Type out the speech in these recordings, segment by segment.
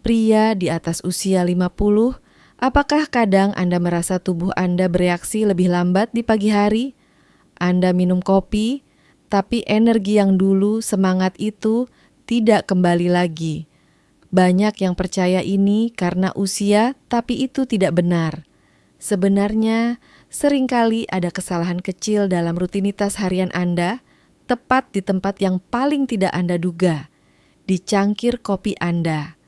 Pria di atas usia 50, apakah kadang Anda merasa tubuh Anda bereaksi lebih lambat di pagi hari? Anda minum kopi, tapi energi yang dulu semangat itu tidak kembali lagi. Banyak yang percaya ini karena usia, tapi itu tidak benar. Sebenarnya, seringkali ada kesalahan kecil dalam rutinitas harian Anda, tepat di tempat yang paling tidak Anda duga, di cangkir kopi Anda.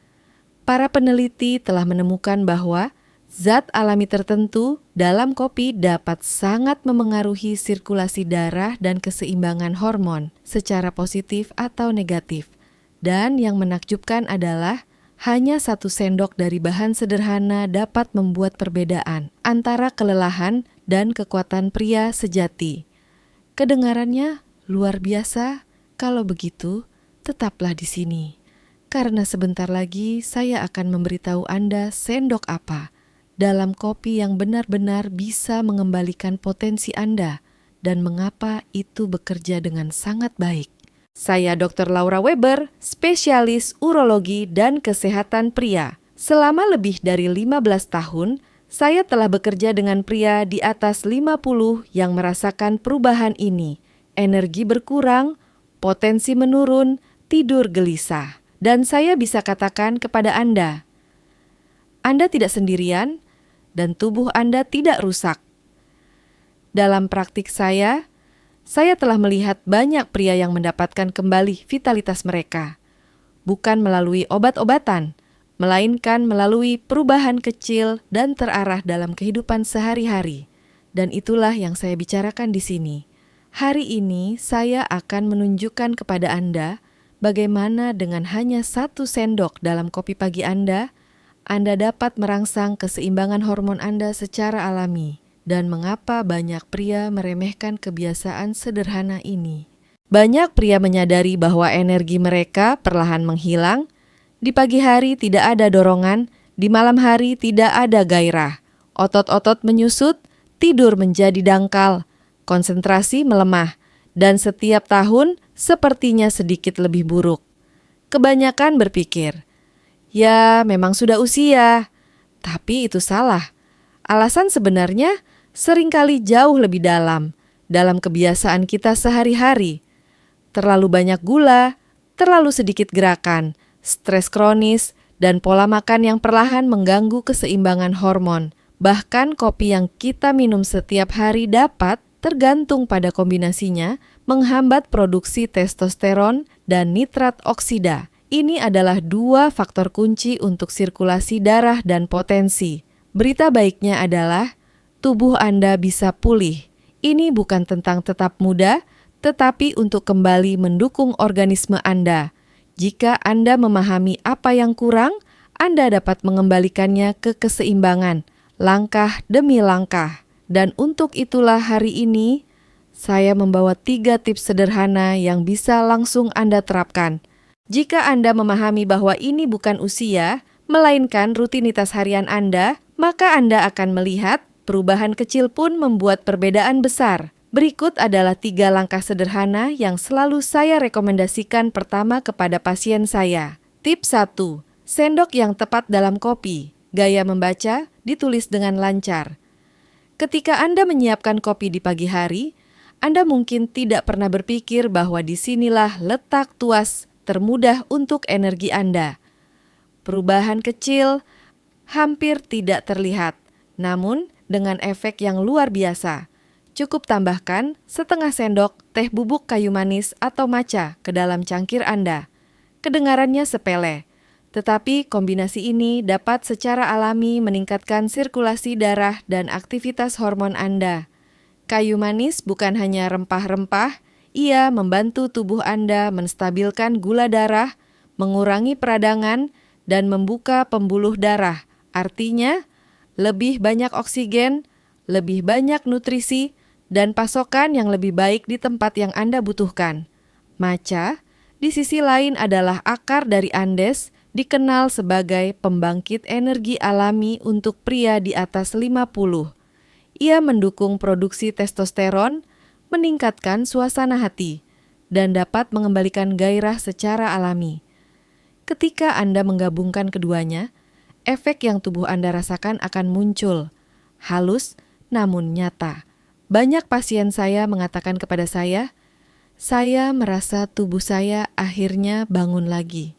Para peneliti telah menemukan bahwa zat alami tertentu dalam kopi dapat sangat memengaruhi sirkulasi darah dan keseimbangan hormon secara positif atau negatif. Dan yang menakjubkan adalah hanya 1 sendok dari bahan sederhana dapat membuat perbedaan antara kelelahan dan kekuatan pria sejati. Kedengarannya luar biasa. Kalau begitu, tetaplah di sini. Karena sebentar lagi saya akan memberitahu Anda sendok apa dalam kopi yang benar-benar bisa mengembalikan potensi Anda dan mengapa itu bekerja dengan sangat baik. Saya Dr. Laura Weber, spesialis urologi dan kesehatan pria. Selama lebih dari 15 tahun, saya telah bekerja dengan pria di atas 50 yang merasakan perubahan ini. Energi berkurang, potensi menurun, tidur gelisah. Dan saya bisa katakan kepada Anda tidak sendirian dan tubuh Anda tidak rusak. Dalam praktik saya telah melihat banyak pria yang mendapatkan kembali vitalitas mereka. Bukan melalui obat-obatan, melainkan melalui perubahan kecil dan terarah dalam kehidupan sehari-hari. Dan itulah yang saya bicarakan di sini. Hari ini saya akan menunjukkan kepada Anda bagaimana dengan hanya 1 sendok dalam kopi pagi Anda dapat merangsang keseimbangan hormon Anda secara alami. Dan mengapa banyak pria meremehkan kebiasaan sederhana ini. Banyak pria menyadari bahwa energi mereka perlahan menghilang. Di pagi hari tidak ada dorongan, di malam hari tidak ada gairah. Otot-otot menyusut, tidur menjadi dangkal, konsentrasi melemah, dan setiap tahun sepertinya sedikit lebih buruk. Kebanyakan berpikir, ya memang sudah usia, tapi itu salah. Alasan sebenarnya seringkali jauh lebih dalam kebiasaan kita sehari-hari. Terlalu banyak gula, terlalu sedikit gerakan, stres kronis, dan pola makan yang perlahan mengganggu keseimbangan hormon. Bahkan kopi yang kita minum setiap hari dapat, tergantung pada kombinasinya, menghambat produksi testosteron dan nitrat oksida. Ini adalah 2 faktor kunci untuk sirkulasi darah dan potensi. Berita baiknya adalah tubuh Anda bisa pulih. Ini bukan tentang tetap muda, tetapi untuk kembali mendukung organisme Anda. Jika Anda memahami apa yang kurang, Anda dapat mengembalikannya ke keseimbangan, langkah demi langkah. Dan untuk itulah hari ini, saya membawa 3 tips sederhana yang bisa langsung Anda terapkan. Jika Anda memahami bahwa ini bukan usia, melainkan rutinitas harian Anda, maka Anda akan melihat perubahan kecil pun membuat perbedaan besar. Berikut adalah 3 langkah sederhana yang selalu saya rekomendasikan pertama kepada pasien saya. Tips 1. Sendok yang tepat dalam kopi. Gaya membaca ditulis dengan lancar. Ketika Anda menyiapkan kopi di pagi hari, Anda mungkin tidak pernah berpikir bahwa disinilah letak tuas termudah untuk energi Anda. Perubahan kecil hampir tidak terlihat, namun dengan efek yang luar biasa. Cukup tambahkan setengah sendok teh bubuk kayu manis atau matcha ke dalam cangkir Anda. Kedengarannya sepele, tetapi kombinasi ini dapat secara alami meningkatkan sirkulasi darah dan aktivitas hormon Anda. Kayu manis bukan hanya rempah-rempah, ia membantu tubuh Anda menstabilkan gula darah, mengurangi peradangan, dan membuka pembuluh darah. Artinya, lebih banyak oksigen, lebih banyak nutrisi, dan pasokan yang lebih baik di tempat yang Anda butuhkan. Matcha, di sisi lain adalah akar dari Andes, dikenal sebagai pembangkit energi alami untuk pria di atas 50. Ia mendukung produksi testosteron, meningkatkan suasana hati, dan dapat mengembalikan gairah secara alami. Ketika Anda menggabungkan keduanya, efek yang tubuh Anda rasakan akan muncul, halus namun nyata. Banyak pasien saya mengatakan kepada saya merasa tubuh saya akhirnya bangun lagi.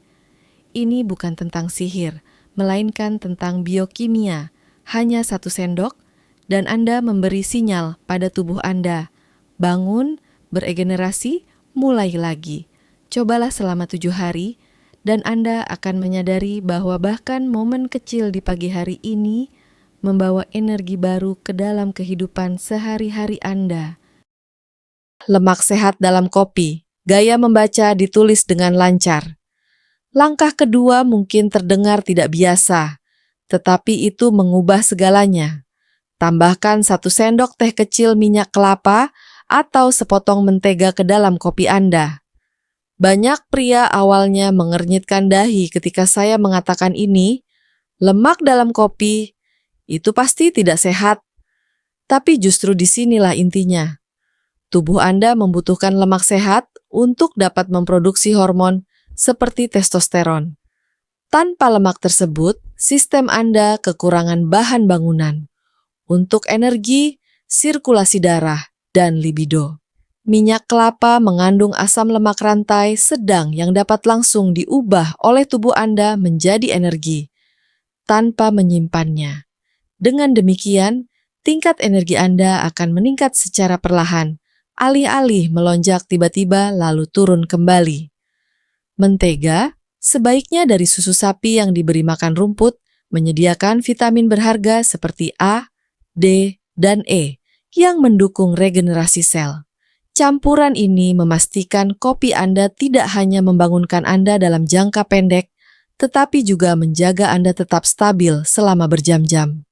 Ini bukan tentang sihir, melainkan tentang biokimia. Hanya 1 sendok, dan Anda memberi sinyal pada tubuh Anda. Bangun, beregenerasi, mulai lagi. Cobalah selama 7 hari, dan Anda akan menyadari bahwa bahkan momen kecil di pagi hari ini membawa energi baru ke dalam kehidupan sehari-hari Anda. Lemak sehat dalam kopi. Gaya membaca ditulis dengan lancar. Langkah kedua mungkin terdengar tidak biasa, tetapi itu mengubah segalanya. Tambahkan 1 sendok teh kecil minyak kelapa atau sepotong mentega ke dalam kopi Anda. Banyak pria awalnya mengernyitkan dahi ketika saya mengatakan ini, lemak dalam kopi, itu pasti tidak sehat. Tapi justru disinilah intinya. Tubuh Anda membutuhkan lemak sehat untuk dapat memproduksi hormon seperti testosteron. Tanpa lemak tersebut, sistem Anda kekurangan bahan bangunan untuk energi, sirkulasi darah, dan libido. Minyak kelapa mengandung asam lemak rantai sedang yang dapat langsung diubah oleh tubuh Anda menjadi energi tanpa menyimpannya. Dengan demikian, tingkat energi Anda akan meningkat secara perlahan, alih-alih melonjak tiba-tiba lalu turun kembali. Mentega, sebaiknya dari susu sapi yang diberi makan rumput, menyediakan vitamin berharga seperti A, D, dan E yang mendukung regenerasi sel. Campuran ini memastikan kopi Anda tidak hanya membangunkan Anda dalam jangka pendek, tetapi juga menjaga Anda tetap stabil selama berjam-jam.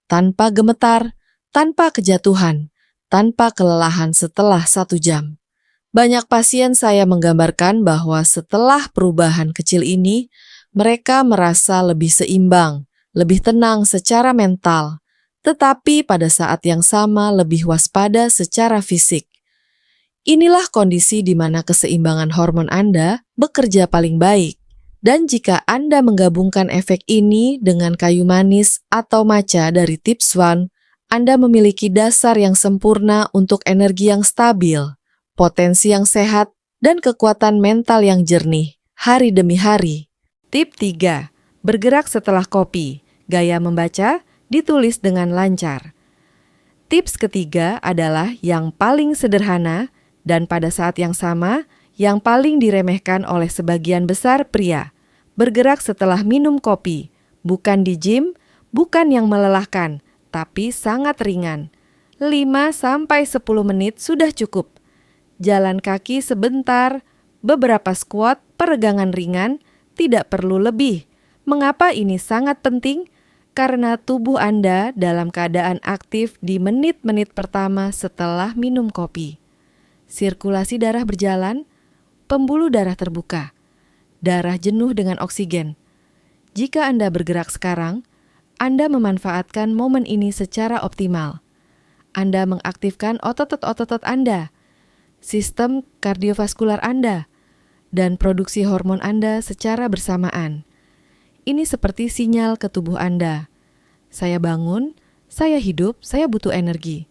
Tanpa gemetar, tanpa kejatuhan, tanpa kelelahan setelah 1 jam. Banyak pasien saya menggambarkan bahwa setelah perubahan kecil ini, mereka merasa lebih seimbang, lebih tenang secara mental, tetapi pada saat yang sama lebih waspada secara fisik. Inilah kondisi di mana keseimbangan hormon Anda bekerja paling baik. Dan jika Anda menggabungkan efek ini dengan kayu manis atau matcha dari Tips One, Anda memiliki dasar yang sempurna untuk energi yang stabil, potensi yang sehat, dan kekuatan mental yang jernih hari demi hari. Tip 3. Bergerak setelah kopi. Gaya membaca ditulis dengan lancar. Tips ketiga adalah yang paling sederhana dan pada saat yang sama yang paling diremehkan oleh sebagian besar pria. Bergerak setelah minum kopi, bukan di gym, bukan yang melelahkan, tapi sangat ringan. 5-10 menit sudah cukup. Jalan kaki sebentar, beberapa squat, peregangan ringan, tidak perlu lebih. Mengapa ini sangat penting? Karena tubuh Anda dalam keadaan aktif di menit-menit pertama setelah minum kopi. Sirkulasi darah berjalan, pembuluh darah terbuka, darah jenuh dengan oksigen. Jika Anda bergerak sekarang, Anda memanfaatkan momen ini secara optimal. Anda mengaktifkan otot-otot Anda, sistem kardiovaskular Anda, dan produksi hormon Anda secara bersamaan. Ini seperti sinyal ke tubuh Anda. Saya bangun, saya hidup, saya butuh energi.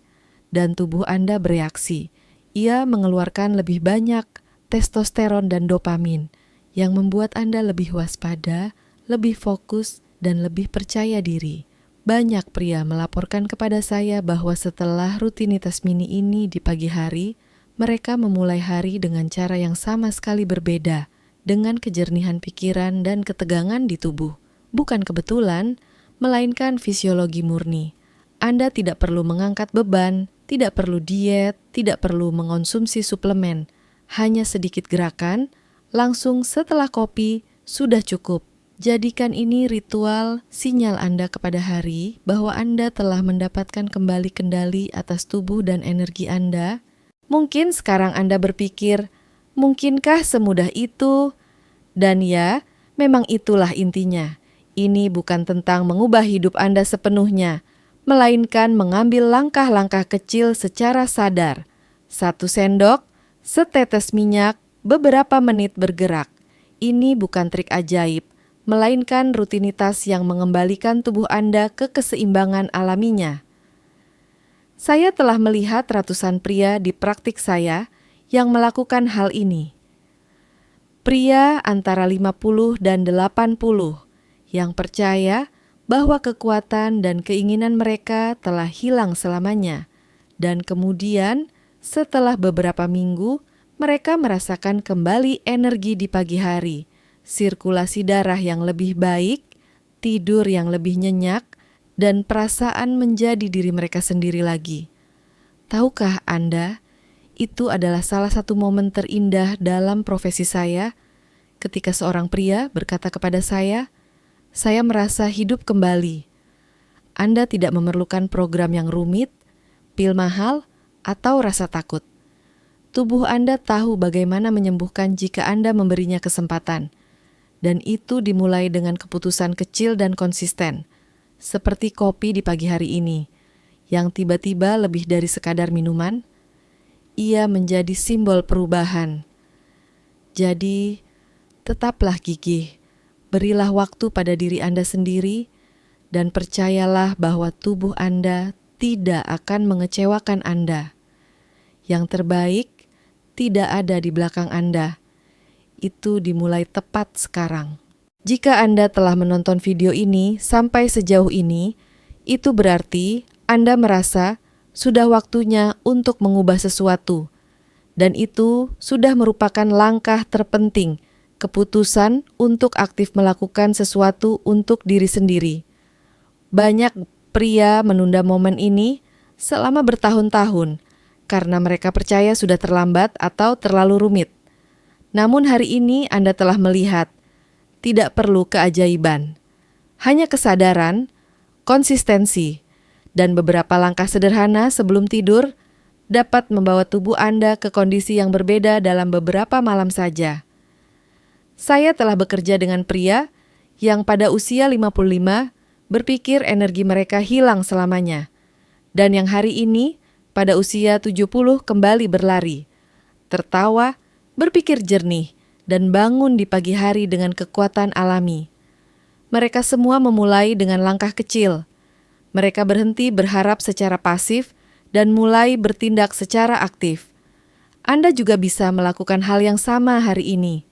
Dan tubuh Anda bereaksi. Ia mengeluarkan lebih banyak testosteron dan dopamin yang membuat Anda lebih waspada, lebih fokus, dan lebih percaya diri. Banyak pria melaporkan kepada saya bahwa setelah rutinitas mini ini di pagi hari, mereka memulai hari dengan cara yang sama sekali berbeda, dengan kejernihan pikiran dan ketegangan di tubuh. Bukan kebetulan, melainkan fisiologi murni. Anda tidak perlu mengangkat beban, tidak perlu diet, tidak perlu mengonsumsi suplemen. Hanya sedikit gerakan, langsung setelah kopi, sudah cukup. Jadikan ini ritual sinyal Anda kepada hari bahwa Anda telah mendapatkan kembali kendali atas tubuh dan energi Anda. Mungkin sekarang Anda berpikir, mungkinkah semudah itu? Dan ya, memang itulah intinya. Ini bukan tentang mengubah hidup Anda sepenuhnya, melainkan mengambil langkah-langkah kecil secara sadar. 1 sendok, setetes minyak, beberapa menit bergerak. Ini bukan trik ajaib, melainkan rutinitas yang mengembalikan tubuh Anda ke keseimbangan alaminya. Saya telah melihat ratusan pria di praktik saya yang melakukan hal ini. Pria antara 50 dan 80 yang percaya bahwa kekuatan dan keinginan mereka telah hilang selamanya. Dan kemudian, setelah beberapa minggu, mereka merasakan kembali energi di pagi hari, sirkulasi darah yang lebih baik, tidur yang lebih nyenyak, dan perasaan menjadi diri mereka sendiri lagi. Tahukah Anda, itu adalah salah satu momen terindah dalam profesi saya, ketika seorang pria berkata kepada saya merasa hidup kembali. Anda tidak memerlukan program yang rumit, pil mahal, atau rasa takut. Tubuh Anda tahu bagaimana menyembuhkan jika Anda memberinya kesempatan. Dan itu dimulai dengan keputusan kecil dan konsisten, seperti kopi di pagi hari ini, yang tiba-tiba lebih dari sekadar minuman. Ia menjadi simbol perubahan. Jadi, tetaplah gigih, berilah waktu pada diri Anda sendiri, dan percayalah bahwa tubuh Anda tidak akan mengecewakan Anda. Yang terbaik tidak ada di belakang Anda. Itu dimulai tepat sekarang. Jika Anda telah menonton video ini sampai sejauh ini, itu berarti Anda merasa sudah waktunya untuk mengubah sesuatu. Dan itu sudah merupakan langkah terpenting, keputusan untuk aktif melakukan sesuatu untuk diri sendiri. Banyak pria menunda momen ini selama bertahun-tahun karena mereka percaya sudah terlambat atau terlalu rumit. Namun hari ini Anda telah melihat, tidak perlu keajaiban. Hanya kesadaran, konsistensi, dan beberapa langkah sederhana sebelum tidur dapat membawa tubuh Anda ke kondisi yang berbeda dalam beberapa malam saja. Saya telah bekerja dengan pria yang pada usia 55 berpikir energi mereka hilang selamanya, dan yang hari ini pada usia 70 kembali berlari, tertawa, berpikir jernih, dan bangun di pagi hari dengan kekuatan alami. Mereka semua memulai dengan langkah kecil. Mereka berhenti berharap secara pasif dan mulai bertindak secara aktif. Anda juga bisa melakukan hal yang sama hari ini.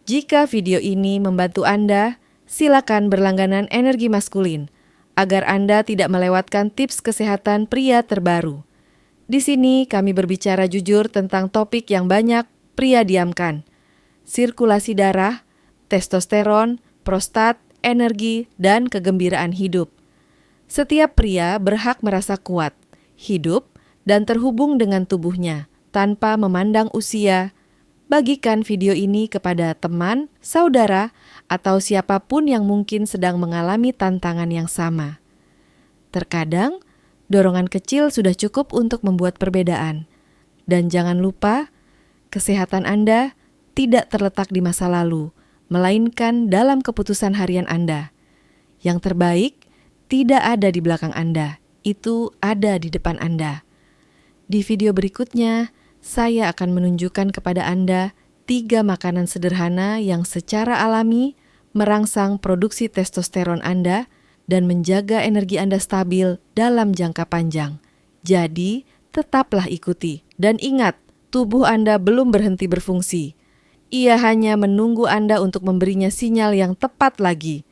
Jika video ini membantu Anda, silakan berlangganan Energi Maskulin, agar Anda tidak melewatkan tips kesehatan pria terbaru. Di sini kami berbicara jujur tentang topik yang banyak pria diamkan: sirkulasi darah, testosteron, prostat, energi, dan kegembiraan hidup. Setiap pria berhak merasa kuat, hidup, dan terhubung dengan tubuhnya tanpa memandang usia. Bagikan video ini kepada teman, saudara, atau siapapun yang mungkin sedang mengalami tantangan yang sama. Terkadang, dorongan kecil sudah cukup untuk membuat perbedaan. Dan jangan lupa, kesehatan Anda tidak terletak di masa lalu, melainkan dalam keputusan harian Anda. Yang terbaik tidak ada di belakang Anda, itu ada di depan Anda. Di video berikutnya, saya akan menunjukkan kepada Anda 3 makanan sederhana yang secara alami merangsang produksi testosteron Anda dan menjaga energi Anda stabil dalam jangka panjang. Jadi, tetaplah ikuti. Dan ingat, tubuh Anda belum berhenti berfungsi. Ia hanya menunggu Anda untuk memberinya sinyal yang tepat lagi.